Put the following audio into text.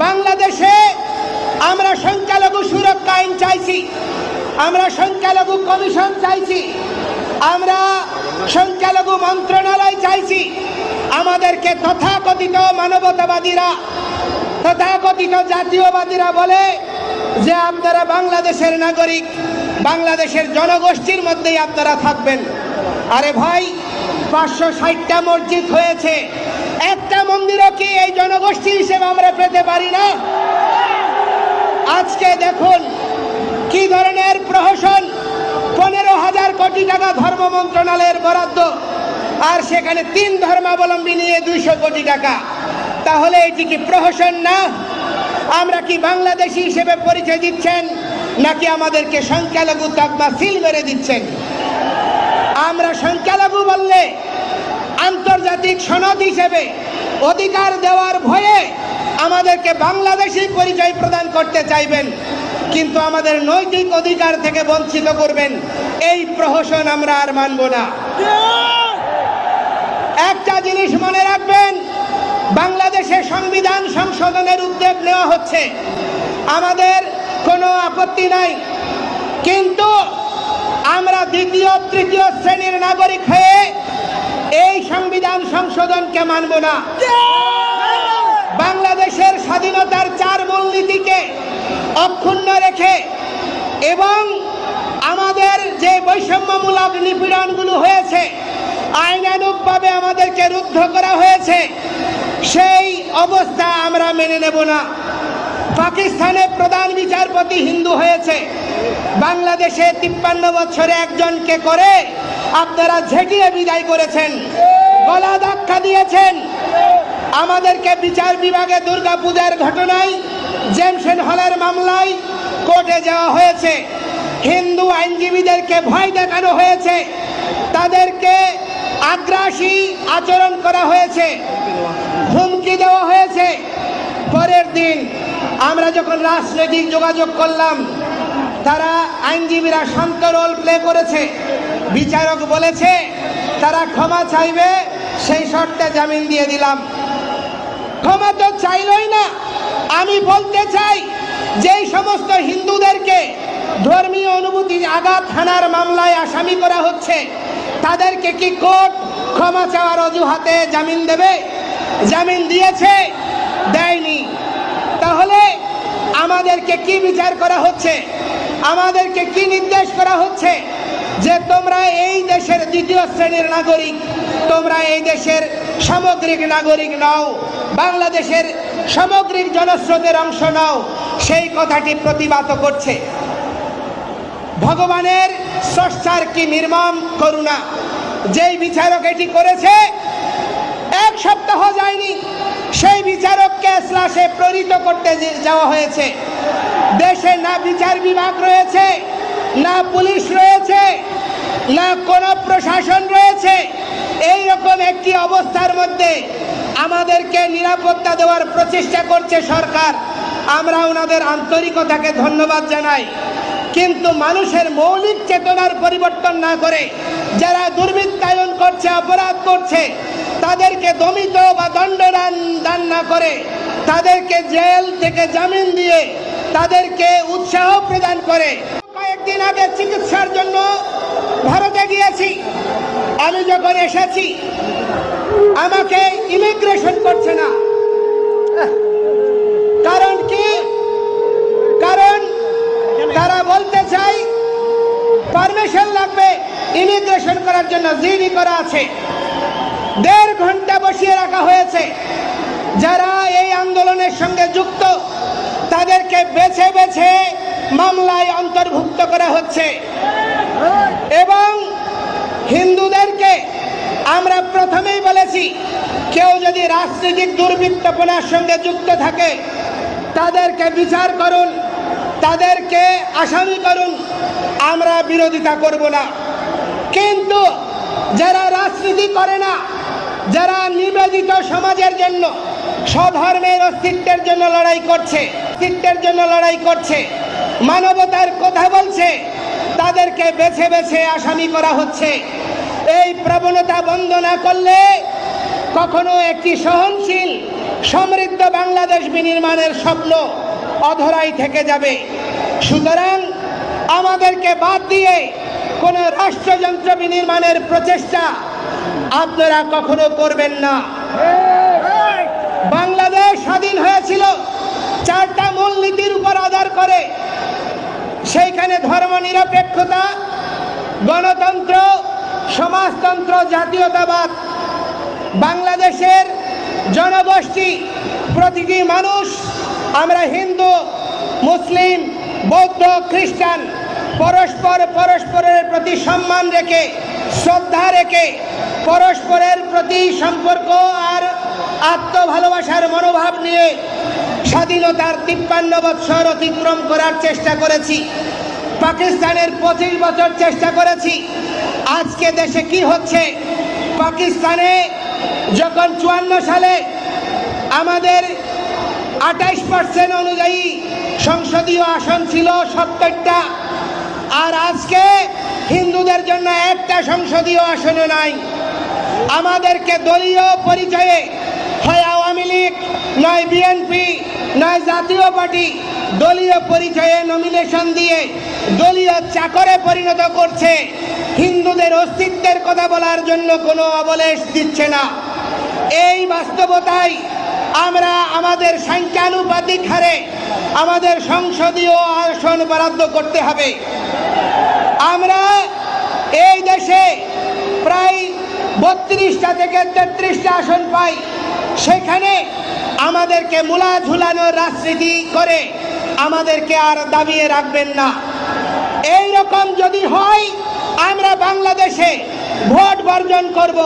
বাংলাদেশে আমরা সংখ্যালঘু সুরক্ষা আইন চাইছি, আমরা সংখ্যালঘু কমিশন চাইছি, আমরা সংখ্যালঘু মন্ত্রণালয় চাইছি। আমাদেরকে তথাকথিত মানবতাবাদীরা, তথাকথিত জাতীয়বাদীরা বলে যে আপনারা বাংলাদেশের নাগরিক, বাংলাদেশের জনগোষ্ঠীর মধ্যেই আপনারা থাকবেন। আরে ভাই, 560টা মসজিদ হয়েছে, একটা মন্দিরও কি এই জনগোষ্ঠী হিসেবে আমরা পেতে পারি না? আজকে দেখুন কি ধরনের প্রহসন, 15,000 কোটি টাকা ধর্ম মন্ত্রণালয়ের বরাদ্দ, আর সেখানে 3 ধর্মাবলম্বী নিয়ে 200 কোটি টাকা। তাহলে এটি কি প্রহসন না? আমরা কি বাংলাদেশী হিসেবে পরিচয় দিচ্ছেন, নাকি আমাদেরকে সংখ্যালঘু তকমা সিল মেরে দিচ্ছেন? আমরা সংখ্যালঘু বললে আন্তর্জাতিক সনদ হিসেবে অধিকার দেওয়ার ভয়ে আমাদেরকে বাংলাদেশী পরিচয় প্রদান করতে চাইবেন, কিন্তু আমাদের নৈতিক অধিকার থেকে বঞ্চিত করবেন। এই প্রহসন আমরা আর মানব না। একটা জিনিস মনে রাখবেন, বাংলাদেশে সংবিধান সংশোধনের উদ্যোগ নেওয়া হচ্ছে, আমাদের কোনো আপত্তি নাই, কিন্তু আমরা দ্বিতীয় তৃতীয় শ্রেণীর নাগরিক হয়ে এই সংবিধান সংশোধনকে মানব না। বাংলাদেশের স্বাধীনতার 4 মূলনীতিকে অক্ষুণ্ণ রেখে এবং আমাদের যে বৈষম্যমূলক নিপীড়নগুলো হয়েছে, আইনানুগভাবে আমাদেরকে রুদ্ধ করা হয়েছে, সেই অবস্থা আমরা মেনে নেব না। পাকিস্তানে প্রধান বিচারপতি হিন্দু হয়েছে, বাংলাদেশে 53 বছরে একজনকে করে আপনারা ঝেঁটিয়ে বিদায় করেছেন, গলা ধাক্কা দিয়েছেন। আমাদেরকে বিচার বিভাগে দুর্গাপূজার ঘটনায় জেমসেন হলের মামলায় কোর্টে যাওয়া হয়েছে, হিন্দু আইনজীবীদেরকে ভয় দেখানো হয়েছে, তাদেরকে আগ্রাসী আচরণ করা হয়েছে, হুমকি দেওয়া হয়েছে। পরের দিন আমরা যখন রাজনৈতিক যোগাযোগ করলাম, তারা আইনজীবীরা শান্ত রোল প্লে করেছে, বিচারক বলেছে তারা ক্ষমা চাইবে, সেই শর্তে জামিন দিয়ে দিলাম। ক্ষমা তো চাইলই না। আমি বলতে চাই, যেই সমস্ত হিন্দুদেরকে ধর্মীয় অনুভূতি আঘাত হানার মামলায় আসামি করা হচ্ছে, তাদেরকে কি কোর্ট ক্ষমা চাওয়ার অজুহাতে জামিন দেবে? জামিন দিয়েছে? দেয়নি। তাহলে আমাদেরকে কি বিচার করা হচ্ছে? আমাদেরকে কি নির্দেশ করা হচ্ছে? যে তোমরা এই দেশের দ্বিতীয় শ্রেণীর নাগরিক, তোমরা এই দেশের সামগ্রিক নাগরিক নও, বাংলাদেশের সামগ্রিক জনস্রোতের অংশ নও, সেই কথাটি প্রতিবাদ করছে। ভগবানের স্রষ্টার কি নির্মম করুণা! যেই বিচারক এটি করেছে, 1 সপ্তাহ যায়নি সেই বিচারককে এজলাসে প্রেরিত করতে যাওয়া হয়েছে। দেশে না বিচার বিভাগ রয়েছে, না পুলিশ রয়েছে, না কোনো প্রশাসন রয়েছে। এই রকম একটি অবস্থার মধ্যে আমাদেরকে নিরাপত্তা দেওয়ার প্রচেষ্টা করছে সরকার। আমরা ওনাদের আন্তরিকতাকে ধন্যবাদ জানাই, কিন্তু মানুষের মৌলিক চেতনার পরিবর্তন না করে যারা দুর্বৃত্তায়ন করছে, অপরাধ করছে, তাদেরকে দমিত বা দণ্ডদান না করে তাদেরকে জেল থেকে জামিন দিয়ে তাদেরকে উৎসাহ প্রদান করে। কয়েকদিন আগে চিকিৎসার জন্য ভারতে গিয়েছি। আমি যখন এসেছি, আমাকে ইমিগ্রেশন করছে না। কারণ কি? কারণ তারা বলতে চাই পারমিশন লাগবে ইমিগ্রেশন করার জন্য, জিডি করা আছে। 1.5 ঘন্টা বসিয়ে রাখা হয়েছে। যারা এই আন্দোলনের সঙ্গে যুক্ত তাদেরকে বেছে বেছে মামলায় অন্তর্ভুক্ত করা হচ্ছে। এবং হিন্দুদেরকে আমরা প্রথমেই বলেছি, কেউ যদি রাজনৈতিক দুর্বৃত্তপনার সঙ্গে যুক্ত থাকে তাদেরকে বিচার করুন, তাদেরকে আসামি করুন, আমরা বিরোধিতা করব না। কিন্তু যারা রাজনীতি করে না, যারা নিবেদিত সমাজের জন্য, স্বধর্মের অস্তিত্বের জন্য লড়াই করছে, মানবতার কথা বলছে, তাদেরকে বেছে বেছে আসামি করা হচ্ছে। এই প্রবণতা বন্ধ না করলে কখনো একটি সহনশীল সমৃদ্ধ বাংলাদেশ বিনির্মাণের স্বপ্ন অধরাই থেকে যাবে। সুতরাং আমাদেরকে বাদ দিয়ে কোনো রাষ্ট্রযন্ত্র বিনির্মাণের প্রচেষ্টা আপনারা কখনো করবেন না। বাংলাদেশ স্বাধীন হয়েছিল 4টা মূলনীতির উপর আধার করে। সেইখানে ধর্মনিরপেক্ষতা, গণতন্ত্র, সমাজতন্ত্র, জাতীয়তাবাদ। বাংলাদেশের জনগোষ্ঠী, প্রতিটি মানুষ, আমরা হিন্দু, মুসলিম, বৌদ্ধ, খ্রিস্টান, পরস্পরের প্রতি সম্মান রেখে, শ্রদ্ধা রেখে, পরস্পরের প্রতি সম্পর্ক আর আত্মভালোবাসার মনোভাব নিয়ে স্বাধীনতার 53 বৎসর অতিক্রম করার চেষ্টা করেছি। পাকিস্তানের 25 বছর চেষ্টা করেছি। আজকে দেশে কি হচ্ছে? পাকিস্তানে যখন 54 সালে আমাদের 28% অনুযায়ী সংসদীয় আসন ছিল 70টা, আর আজকে হিন্দুদের জন্য একটা সংসদীয় আসনও নাই। আমাদেরকে দলীয় পরিচয়ে হয় আওয়ামী লীগ, নয় বিএনপি, নয় জাতীয় পার্টি, দলীয় পরিচয়ে নমিনেশন দিয়ে দলীয় চাকরে পরিণত করছে। হিন্দুদের অস্তিত্বের কথা বলার জন্য কোনো অবলেশ দিচ্ছে না। এই বাস্তবতায় আমরা আমাদের সংখ্যানুপাতিক হারে আমাদের সংসদীয় আসন বরাদ্দ করতে হবে। আমরা এই দেশে প্রায় 32টা থেকে 33টা আসন পাই। সেখানে আমাদেরকে মুলা ঝুলানোর রাজনীতি করে আমাদেরকে আর দাবিয়ে রাখবেন না। এই রকম যদি হয়, আমরা বাংলাদেশে ভোট বর্জন করব।